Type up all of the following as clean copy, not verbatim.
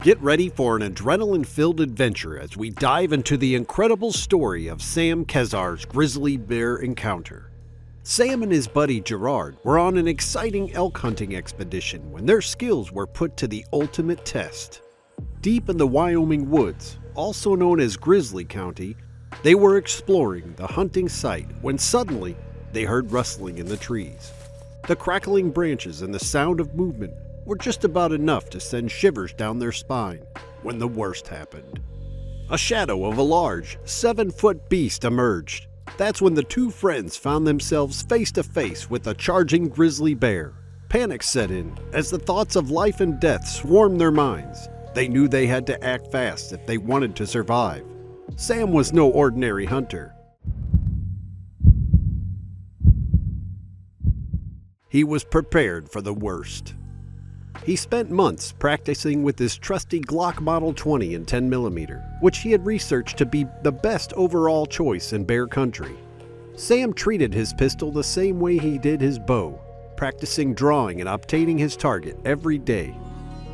Get ready for an adrenaline-filled adventure as we dive into the incredible story of Sam Kezar's grizzly bear encounter. Sam and his buddy Jerrard were on an exciting elk hunting expedition when their skills were put to the ultimate test. Deep in the Wyoming woods, also known as Grizzly County, they were exploring the hunting site when suddenly they heard rustling in the trees. The crackling branches and the sound of movement were just about enough to send shivers down their spine when the worst happened. A shadow of a large, 7-foot beast emerged. That's when the two friends found themselves face to face with a charging grizzly bear. Panic set in as the thoughts of life and death swarmed their minds. They knew they had to act fast if they wanted to survive. Sam was no ordinary hunter. He was prepared for the worst. He spent months practicing with his trusty Glock Model 20 and 10mm, which he had researched to be the best overall choice in bear country. Sam treated his pistol the same way he did his bow, practicing drawing and obtaining his target every day.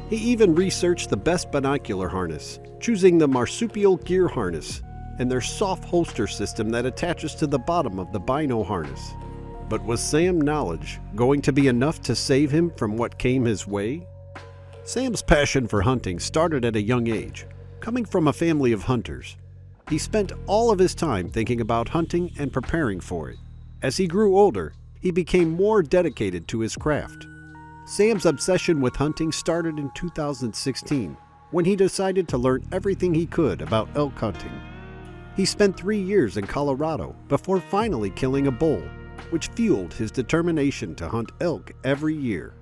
He even researched the best binocular harness, choosing the Marsupial Gear harness and their soft holster system that attaches to the bottom of the bino harness. But was Sam's knowledge going to be enough to save him from what came his way? Sam's passion for hunting started at a young age. Coming from a family of hunters, he spent all of his time thinking about hunting and preparing for it. As he grew older, he became more dedicated to his craft. Sam's obsession with hunting started in 2016, when he decided to learn everything he could about elk hunting. He spent 3 years in Colorado before finally killing a bull, which fueled his determination to hunt elk every year.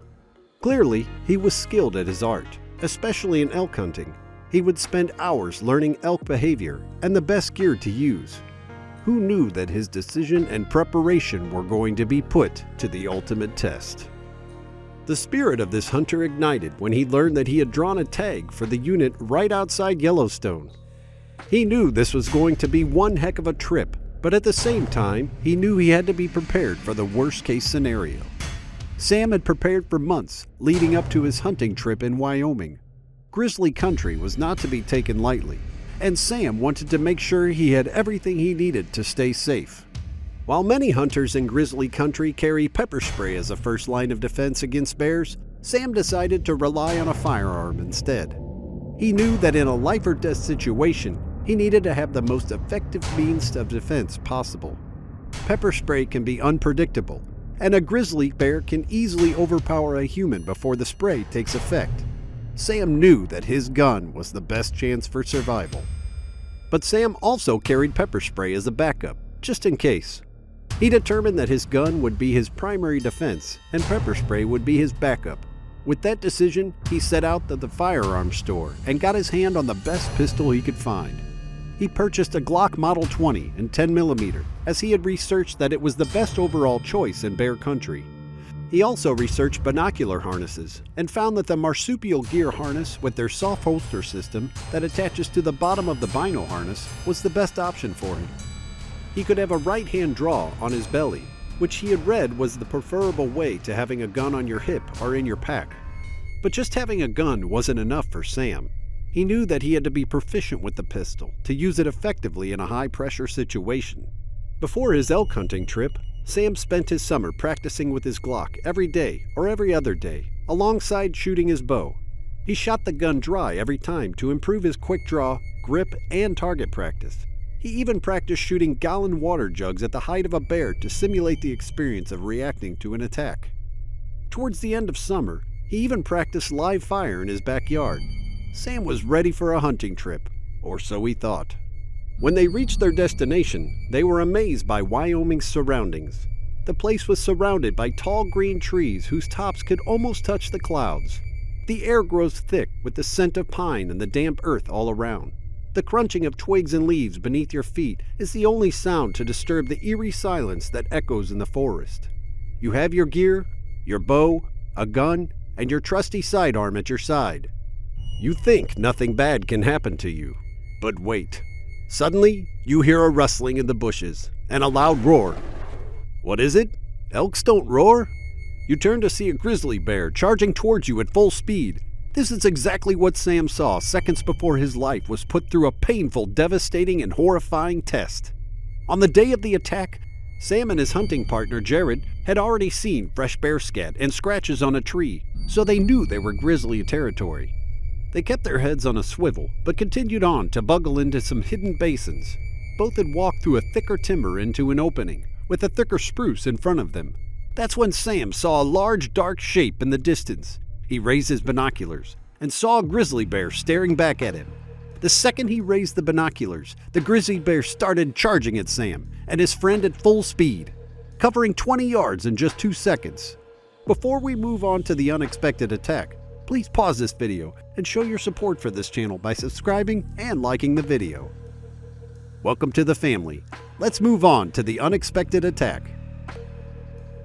Clearly, he was skilled at his art, especially in elk hunting. He would spend hours learning elk behavior and the best gear to use. Who knew that his decision and preparation were going to be put to the ultimate test? The spirit of this hunter ignited when he learned that he had drawn a tag for the unit right outside Yellowstone. He knew this was going to be one heck of a trip, but at the same time, he knew he had to be prepared for the worst-case scenario. Sam had prepared for months leading up to his hunting trip in Wyoming. Grizzly country was not to be taken lightly, and Sam wanted to make sure he had everything he needed to stay safe. While many hunters in grizzly country carry pepper spray as a first line of defense against bears, Sam decided to rely on a firearm instead. He knew that in a life-or-death situation, he needed to have the most effective means of defense possible. Pepper spray can be unpredictable, and a grizzly bear can easily overpower a human before the spray takes effect. Sam knew that his gun was the best chance for survival. But Sam also carried pepper spray as a backup, just in case. He determined that his gun would be his primary defense, and pepper spray would be his backup. With that decision, he set out to the firearms store and got his hand on the best pistol he could find. He purchased a Glock Model 20 and 10mm, as he had researched that it was the best overall choice in bear country. He also researched binocular harnesses and found that the Marsupial Gear harness with their soft holster system that attaches to the bottom of the bino harness was the best option for him. He could have a right-hand draw on his belly, which he had read was the preferable way to having a gun on your hip or in your pack. But just having a gun wasn't enough for Sam. He knew that he had to be proficient with the pistol to use it effectively in a high-pressure situation. Before his elk hunting trip, Sam spent his summer practicing with his Glock every day or every other day, alongside shooting his bow. He shot the gun dry every time to improve his quick draw, grip, and target practice. He even practiced shooting gallon water jugs at the height of a bear to simulate the experience of reacting to an attack. Towards the end of summer, he even practiced live fire in his backyard. Sam was ready for a hunting trip, or so he thought. When they reached their destination, they were amazed by Wyoming's surroundings. The place was surrounded by tall green trees whose tops could almost touch the clouds. The air grows thick with the scent of pine and the damp earth all around. The crunching of twigs and leaves beneath your feet is the only sound to disturb the eerie silence that echoes in the forest. You have your gear, your bow, a gun, and your trusty sidearm at your side. You think nothing bad can happen to you, but wait. Suddenly, you hear a rustling in the bushes and a loud roar. What is it? Elks don't roar? You turn to see a grizzly bear charging towards you at full speed. This is exactly what Sam saw seconds before his life was put through a painful, devastating, and horrifying test. On the day of the attack, Sam and his hunting partner Jerrard had already seen fresh bear scat and scratches on a tree, so they knew they were grizzly territory. They kept their heads on a swivel, but continued on to bugle into some hidden basins. Both had walked through a thicker timber into an opening, with a thicker spruce in front of them. That's when Sam saw a large, dark shape in the distance. He raised his binoculars and saw a grizzly bear staring back at him. The second he raised the binoculars, the grizzly bear started charging at Sam and his friend at full speed, covering 20 yards in just 2 seconds. Before we move on to the unexpected attack, please pause this video and show your support for this channel by subscribing and liking the video. Welcome to the family. Let's move on to the unexpected attack.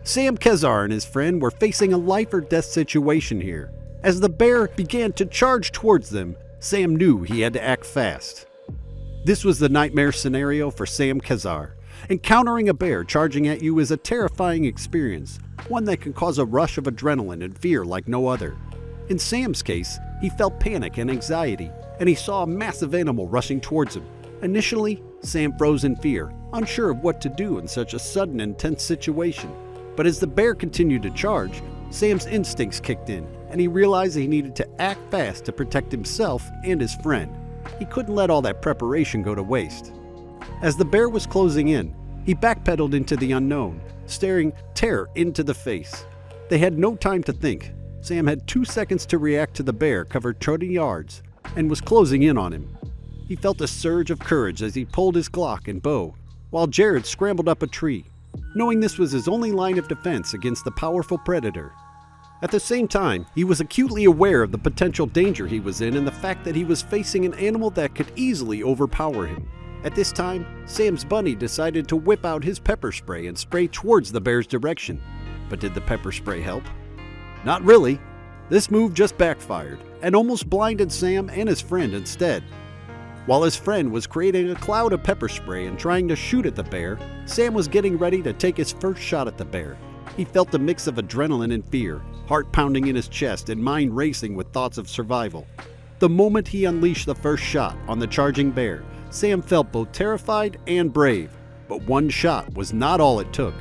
Sam Kezar and his friend were facing a life or death situation here. As the bear began to charge towards them, Sam knew he had to act fast. This was the nightmare scenario for Sam Kezar. Encountering a bear charging at you is a terrifying experience, one that can cause a rush of adrenaline and fear like no other. In Sam's case, he felt panic and anxiety, and he saw a massive animal rushing towards him. Initially, Sam froze in fear, unsure of what to do in such a sudden, intense situation. But as the bear continued to charge, Sam's instincts kicked in, and he realized he needed to act fast to protect himself and his friend. He couldn't let all that preparation go to waste. As the bear was closing in, he backpedaled into the unknown, staring terror into the face. They had no time to think. Sam had 2 seconds to react to the bear covered 20 yards and was closing in on him. He felt a surge of courage as he pulled his Glock and bow, while Jerrard scrambled up a tree, knowing this was his only line of defense against the powerful predator. At the same time, he was acutely aware of the potential danger he was in and the fact that he was facing an animal that could easily overpower him. At this time, Sam's bunny decided to whip out his pepper spray and spray towards the bear's direction. But did the pepper spray help? Not really. This move just backfired and almost blinded Sam and his friend instead. While his friend was creating a cloud of pepper spray and trying to shoot at the bear, Sam was getting ready to take his first shot at the bear. He felt a mix of adrenaline and fear, heart pounding in his chest and mind racing with thoughts of survival. The moment he unleashed the first shot on the charging bear, Sam felt both terrified and brave, but one shot was not all it took.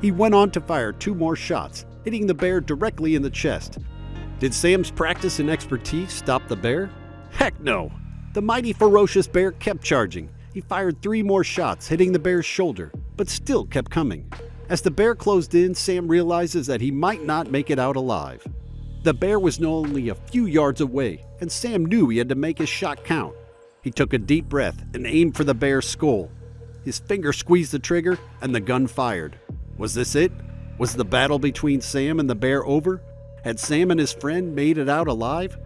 He went on to fire 2 more shots, hitting the bear directly in the chest. Did Sam's practice and expertise stop the bear? Heck no! The mighty ferocious bear kept charging. He fired 3 more shots, hitting the bear's shoulder, but still kept coming. As the bear closed in, Sam realizes that he might not make it out alive. The bear was only a few yards away, and Sam knew he had to make his shot count. He took a deep breath and aimed for the bear's skull. His finger squeezed the trigger, and the gun fired. Was this it? Was the battle between Sam and the bear over? Had Sam and his friend made it out alive?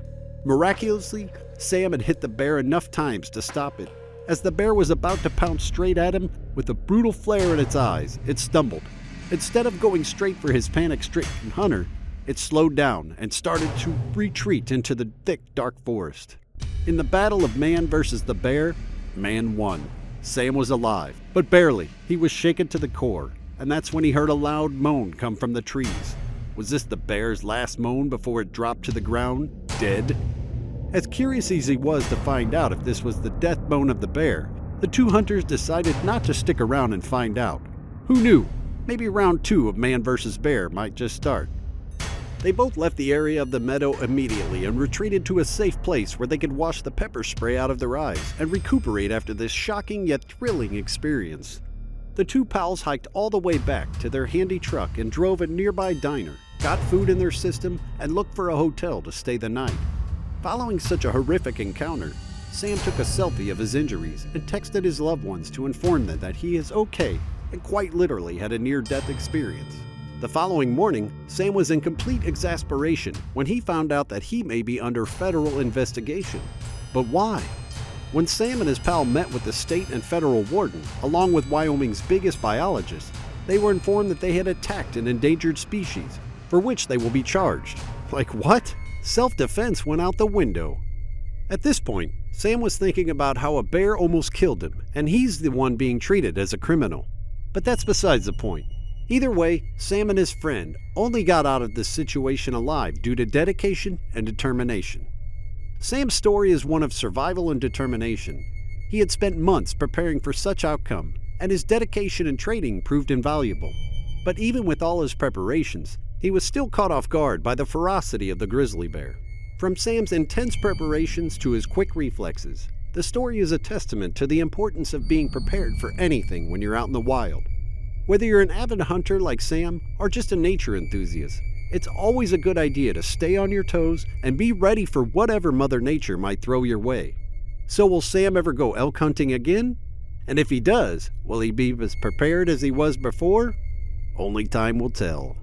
Miraculously, Sam had hit the bear enough times to stop it. As the bear was about to pounce straight at him, with a brutal flare in its eyes, it stumbled. Instead of going straight for his panic-stricken hunter, it slowed down and started to retreat into the thick, dark forest. In the battle of man versus the bear, man won. Sam was alive, but barely. He was shaken to the core, and that's when he heard a loud moan come from the trees. Was this the bear's last moan before it dropped to the ground, dead? As curious as he was to find out if this was the death moan of the bear, the 2 hunters decided not to stick around and find out. Who knew? Maybe round 2 of man versus bear might just start. They both left the area of the meadow immediately and retreated to a safe place where they could wash the pepper spray out of their eyes and recuperate after this shocking yet thrilling experience. The 2 pals hiked all the way back to their handy truck and drove a nearby diner, got food in their system, and looked for a hotel to stay the night. Following such a horrific encounter, Sam took a selfie of his injuries and texted his loved ones to inform them that he is okay and quite literally had a near-death experience. The following morning, Sam was in complete exasperation when he found out that he may be under federal investigation. But why? When Sam and his pal met with the state and federal warden, along with Wyoming's biggest biologist, they were informed that they had attacked an endangered species, for which they will be charged. Like what? Self-defense went out the window. At this point, Sam was thinking about how a bear almost killed him, and he's the one being treated as a criminal. But that's besides the point. Either way, Sam and his friend only got out of this situation alive due to dedication and determination. Sam's story is one of survival and determination. He had spent months preparing for such outcome, and his dedication and training proved invaluable. But even with all his preparations, he was still caught off guard by the ferocity of the grizzly bear. From Sam's intense preparations to his quick reflexes, the story is a testament to the importance of being prepared for anything when you're out in the wild. Whether you're an avid hunter like Sam or just a nature enthusiast, it's always a good idea to stay on your toes and be ready for whatever Mother Nature might throw your way. So will Sam ever go elk hunting again? And if he does, will he be as prepared as he was before? Only time will tell.